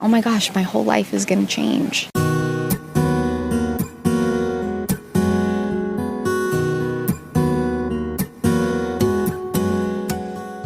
oh my gosh, my whole life is going to change.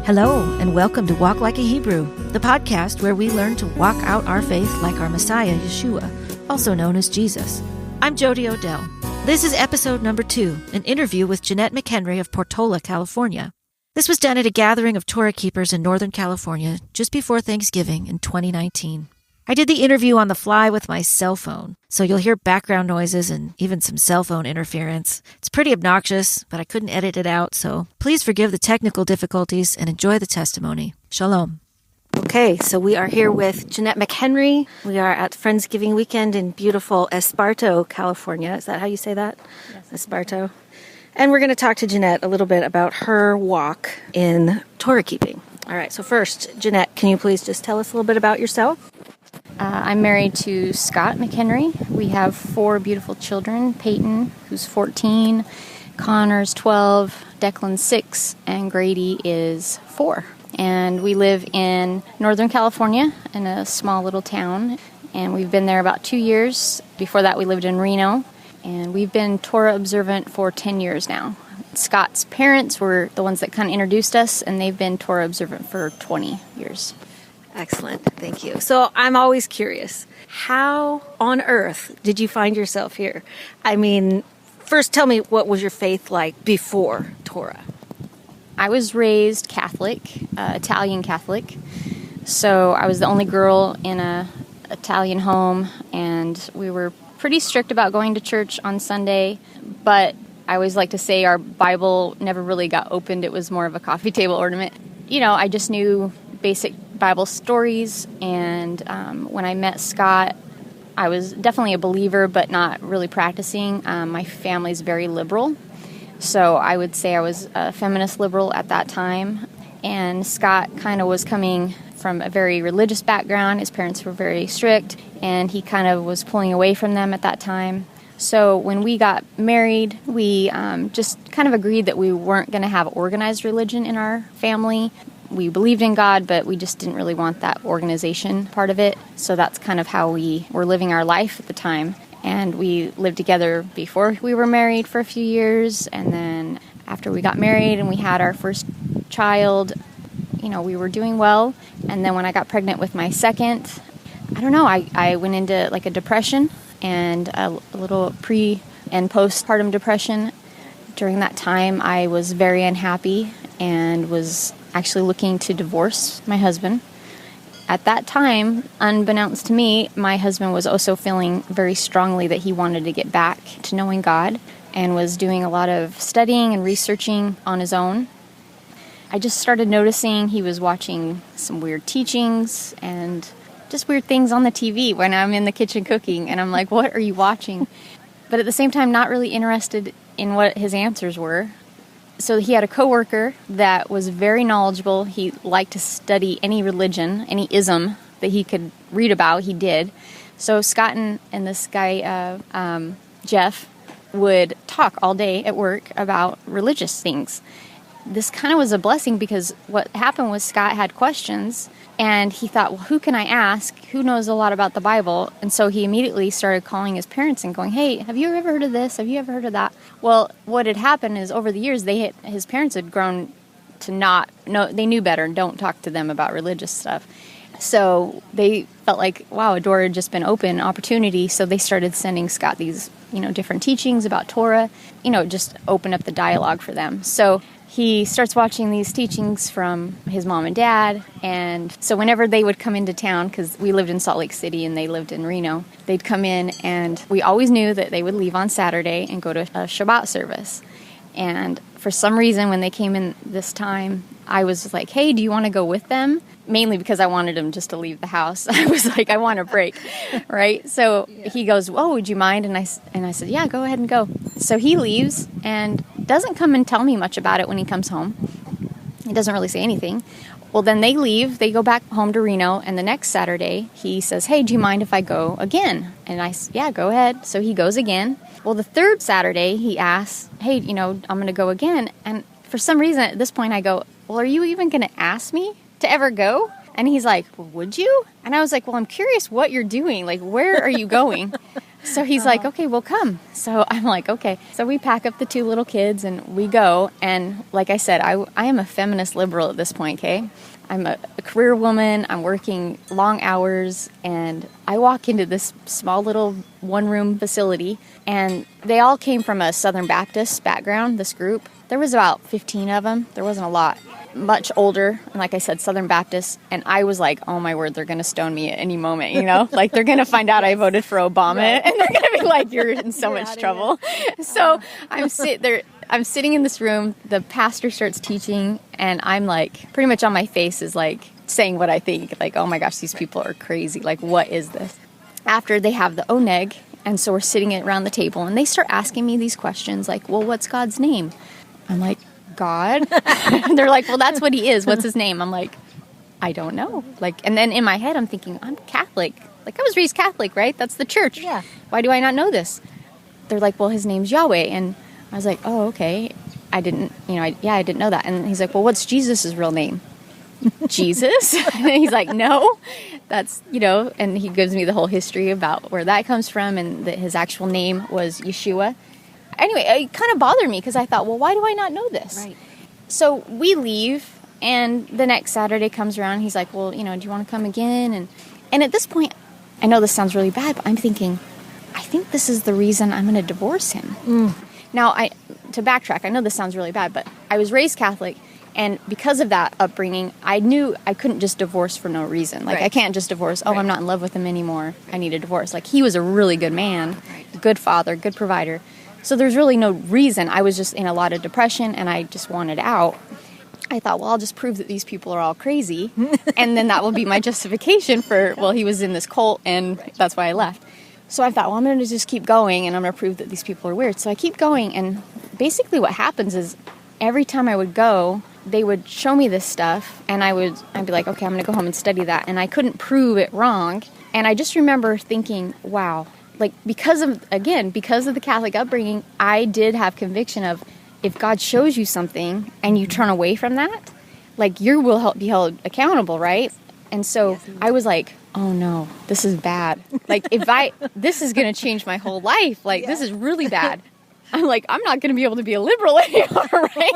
Hello, and welcome to Walk Like a Hebrew, the podcast where we learn to walk out our faith like our Messiah, Yeshua, also known as Jesus. I'm Jody Odell. This is episode number 2, an interview with Jeanette McHenry of Portola, California. This was done at a gathering of Torah-keepers in Northern California just before Thanksgiving in 2019. I did the interview on the fly with my cell phone, so you'll hear background noises and even some cell phone interference. It's pretty obnoxious, but I couldn't edit it out, so please forgive the technical difficulties and enjoy the testimony. Shalom. Okay, so we are here with Jeanette McHenry. We are at Friendsgiving weekend in beautiful Esparto, California. Is that how you say that? Yes. Esparto. And we're going to talk to Jeanette a little bit about her walk in Torah keeping. All right, so first, Jeanette, can you please just tell us a little bit about yourself? I'm married to Scott McHenry. We have 4 beautiful children. Peyton, who's 14, Connor's 12, Declan's 6, and Grady is 4. And we live in Northern California in a small little town. And we've been there about 2 years. Before that, we lived in Reno. And we've been Torah observant for 10 years now. Scott's parents were the ones that kind of introduced us, and they've been Torah observant for 20 years. Excellent. Thank you. So I'm always curious, how on earth did you find yourself here? I mean, first tell me, what was your faith like before Torah? I was raised Catholic, Italian Catholic. So I was the only girl in an Italian home, and we were pretty strict about going to church on Sunday. But I always like to say our Bible never really got opened. It was more of a coffee table ornament. You know, I just knew basic Bible stories, and when I met Scott, I was definitely a believer, but not really practicing. My family's very liberal, so I would say I was a feminist liberal at that time, and Scott kind of was coming from a very religious background. His parents were very strict, and he kind of was pulling away from them at that time. So when we got married, we just kind of agreed that we weren't going to have organized religion in our family. We believed in God, but we just didn't really want that organization part of it. So that's kind of how we were living our life at the time. And we lived together before we were married for a few years. And then after we got married and we had our first child, you know, we were doing well. And then when I got pregnant with my second, I don't know, I went into like a depression and a little pre- and postpartum depression. During that time, I was very unhappy and was actually looking to divorce my husband. At that time, unbeknownst to me, my husband was also feeling very strongly that he wanted to get back to knowing God and was doing a lot of studying and researching on his own. I just started noticing he was watching some weird teachings and just weird things on the TV when I'm in the kitchen cooking, and I'm like, what are you watching? But at the same time, not really interested in what his answers were. So he had a coworker that was very knowledgeable. He liked to study any religion, any ism that he could read about, he did. So Scott and this guy, Jeff, would talk all day at work about religious things. This kind of was a blessing because what happened was Scott had questions, and he thought, well, who can I ask? Who knows a lot about the Bible? And so he immediately started calling his parents and going, hey, have you ever heard of this? Have you ever heard of that? Well, what had happened is over the years, his parents had grown to not know, they knew better and don't talk to them about religious stuff. So they felt like, wow, a door had just been open, opportunity. So they started sending Scott these, different teachings about Torah, just open up the dialogue for them. So he starts watching these teachings from his mom and dad, and so whenever they would come into town, because we lived in Salt Lake City and they lived in Reno, they'd come in, and we always knew that they would leave on Saturday and go to a Shabbat service. And for some reason, when they came in this time, I was like, hey, do you want to go with them? Mainly because I wanted him just to leave the house. I was like, I want a break, right? So he goes, oh, would you mind? And I said, yeah, go ahead and go. So he leaves and doesn't come and tell me much about it when he comes home. He doesn't really say anything. Well, then they leave. They go back home to Reno. And the next Saturday, he says, hey, do you mind if I go again? And I said, yeah, go ahead. So he goes again. Well, the third Saturday, he asks, hey, I'm going to go again. And for some reason, at this point, I go, well, are you even going to ask me to ever go? And he's like, well, would you? And I was like, well, I'm curious what you're doing. Like, where are you going? So he's like, okay, well, come. So I'm like, okay. So we pack up the 2 little kids and we go. And like I said, I am a feminist liberal at this point, okay? I'm a career woman. I'm working long hours. And I walk into this small little one-room facility. And they all came from a Southern Baptist background, this group. There was about 15 of them. There wasn't a lot. Much older, and like I said, Southern Baptist, and I was like, oh my word, they're going to stone me at any moment, you know? Like, they're going to find out I voted for Obama, right. And they're going to be like, you're in so much trouble. So I'm sitting in this room, the pastor starts teaching, and I'm like, pretty much on my face is like, saying what I think, like, oh my gosh, these people are crazy, like, what is this? After they have the Oneg, and so we're sitting around the table, and they start asking me these questions, like, well, what's God's name? I'm like, God. And they're like, well, that's what he is. What's his name? I'm like, I don't know. Like, and then in my head, I'm thinking, I'm Catholic. Like, I was raised Catholic, right? That's the church. Yeah. Why do I not know this? They're like, well, his name's Yahweh. And I was like, oh, okay. I didn't know that. And he's like, well, what's Jesus' real name? Jesus? And he's like, no, that's, and he gives me the whole history about where that comes from and that his actual name was Yeshua. Anyway, it kind of bothered me because I thought, well, why do I not know this? Right. So we leave, and the next Saturday comes around. He's like, well, do you want to come again? And at this point, I know this sounds really bad, but I'm thinking, I think this is the reason I'm going to divorce him. Now, to backtrack, I know this sounds really bad, but I was raised Catholic, and because of that upbringing, I knew I couldn't just divorce for no reason. Like, right. I can't just divorce, I'm not in love with him anymore, I need a divorce. Like, he was a really good man, good father, good provider. So there's really no reason. I was just in a lot of depression, and I just wanted out. I thought, well, I'll just prove that these people are all crazy, and then that will be my justification for, well, he was in this cult, and that's why I left. So I thought, well, I'm going to just keep going, and I'm going to prove that these people are weird. So I keep going, and basically what happens is every time I would go, they would show me this stuff, and I'd be like, okay, I'm going to go home and study that, and I couldn't prove it wrong. And I just remember thinking, wow, like, because of the Catholic upbringing, I did have conviction of, if God shows you something and you turn away from that, like, you will be held accountable, right? And so I was like, oh no, this is bad. Like, this is going to change my whole life. Like, this is really bad. I'm like, I'm not going to be able to be a liberal anymore, right?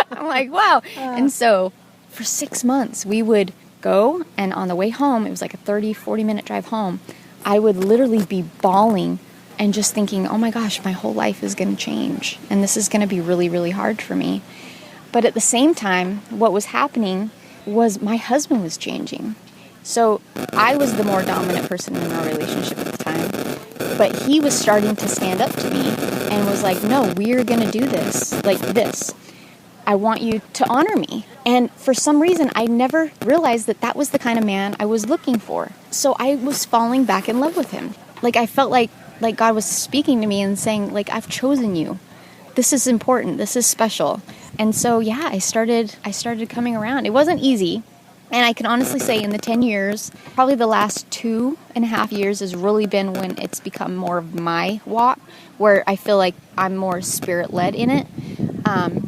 I'm like, wow. And so for 6 months, we would go, and on the way home, it was like a 40-minute drive home, I would literally be bawling and just thinking, oh my gosh, my whole life is going to change, and this is going to be really, really hard for me. But at the same time, what was happening was my husband was changing. So I was the more dominant person in our relationship at the time, but he was starting to stand up to me and was like, no, we're going to do this, like this. I want you to honor me. And for some reason, I never realized that that was the kind of man I was looking for. So I was falling back in love with him. Like, I felt like God was speaking to me and saying, like, I've chosen you. This is important. This is special. And so, yeah, I started coming around. It wasn't easy. And I can honestly say in the 10 years, probably the last 2.5 years has really been when it's become more of my walk, where I feel like I'm more spirit-led in it.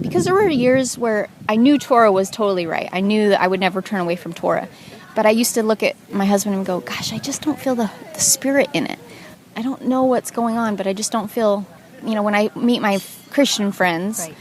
Because there were years where I knew Torah was totally right. I knew that I would never turn away from Torah. But I used to look at my husband and go, gosh, I just don't feel the spirit in it. I don't know what's going on, but I just don't feel, when I meet my Christian friends, right.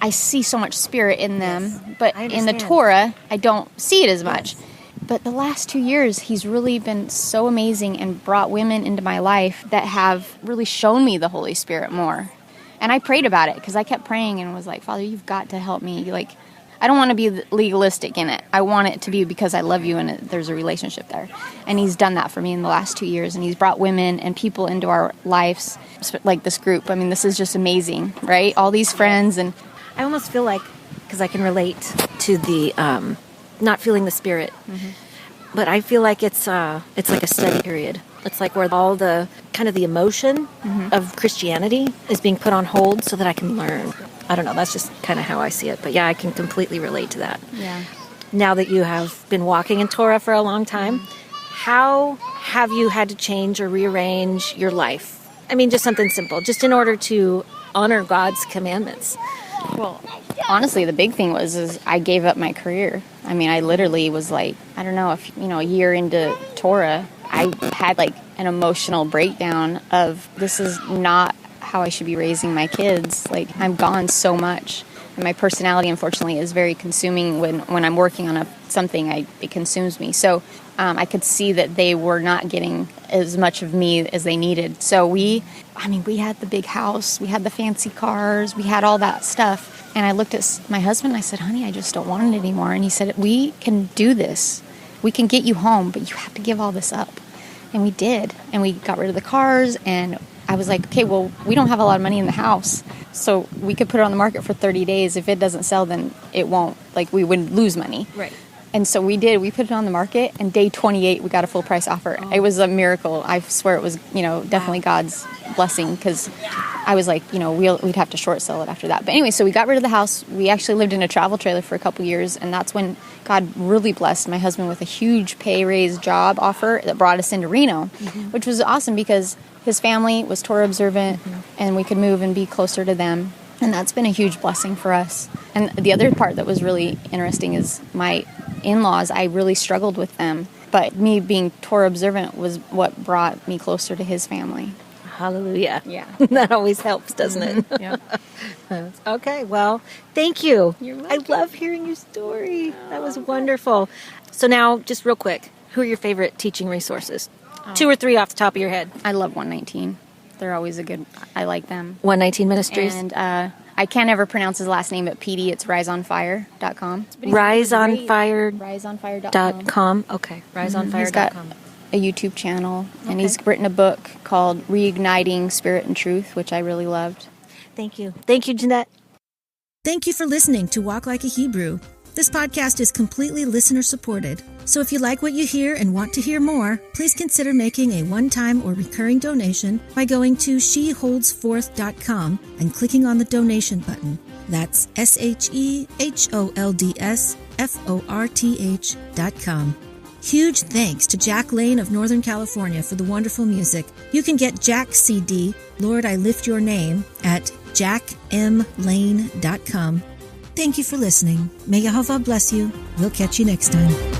I see so much spirit in them. Yes, but in the Torah, I don't see it as much. Yes. But the last 2 years, he's really been so amazing and brought women into my life that have really shown me the Holy Spirit more. And I prayed about it because I kept praying and was like, Father, you've got to help me. Like, I don't want to be legalistic in it. I want it to be because I love you and there's a relationship there. And he's done that for me in the last 2 years. And he's brought women and people into our lives, like this group. I mean, this is just amazing, right? All these friends. And I almost feel like, because I can relate to the not feeling the spirit, but I feel like it's like a study period. It's like where all the kind of the emotion of Christianity is being put on hold so that I can learn. I don't know. That's just kind of how I see it. But yeah, I can completely relate to that. Yeah. Now that you have been walking in Torah for a long time, how have you had to change or rearrange your life? I mean, just something simple, just in order to honor God's commandments. Well, honestly, the big thing is I gave up my career. I mean, I literally was like, I don't know, if a year into Torah, I had like an emotional breakdown of this is not how I should be raising my kids. Like, I'm gone so much. And my personality, unfortunately, is very consuming. When I'm working on something, it consumes me. So I could see that they were not getting as much of me as they needed. So we had the big house, we had the fancy cars, we had all that stuff. And I looked at my husband and I said, honey, I just don't want it anymore. And he said, we can do this. We can get you home, but you have to give all this up. And we did. And we got rid of the cars. And I was like, okay, well, we don't have a lot of money in the house. So we could put it on the market for 30 days. If it doesn't sell, then it won't. Like, we wouldn't lose money. Right. And so we did. We put it on the market. And day 28, we got a full price offer. Oh. It was a miracle. I swear it was, definitely God's blessing, because I was like, we'd have to short sell it after that. But anyway, so we got rid of the house. We actually lived in a travel trailer for a couple years, and that's when God really blessed my husband with a huge pay raise job offer that brought us into Reno, which was awesome because his family was Torah observant, and we could move and be closer to them. And that's been a huge blessing for us. And the other part that was really interesting is my in-laws. I really struggled with them, but me being Torah observant was what brought me closer to his family. Hallelujah. Yeah. That always helps, doesn't it? Yeah. Okay, well, thank you. You're welcome. I love hearing your story. That was wonderful. So now, just real quick, who are your favorite teaching resources? 2 or 3 off the top of your head. I love 119. They're always I like them. 119 Ministries. And I can't ever pronounce his last name, but PD, it's riseonfire.com. Riseonfire.com. Okay, riseonfire.com. He's got a YouTube channel, and he's written a book called Reigniting Spirit and Truth, which I really loved. Thank you. Thank you, Jeanette. Thank you for listening to Walk Like a Hebrew. This podcast is completely listener-supported. So if you like what you hear and want to hear more, please consider making a one-time or recurring donation by going to sheholdsforth.com and clicking on the donation button. That's SHEHOLDSFORTH.com. Huge thanks to Jack Lane of Northern California for the wonderful music. You can get Jack's CD, Lord, I Lift Your Name, at jackmlane.com. Thank you for listening. May Yehovah bless you. We'll catch you next time.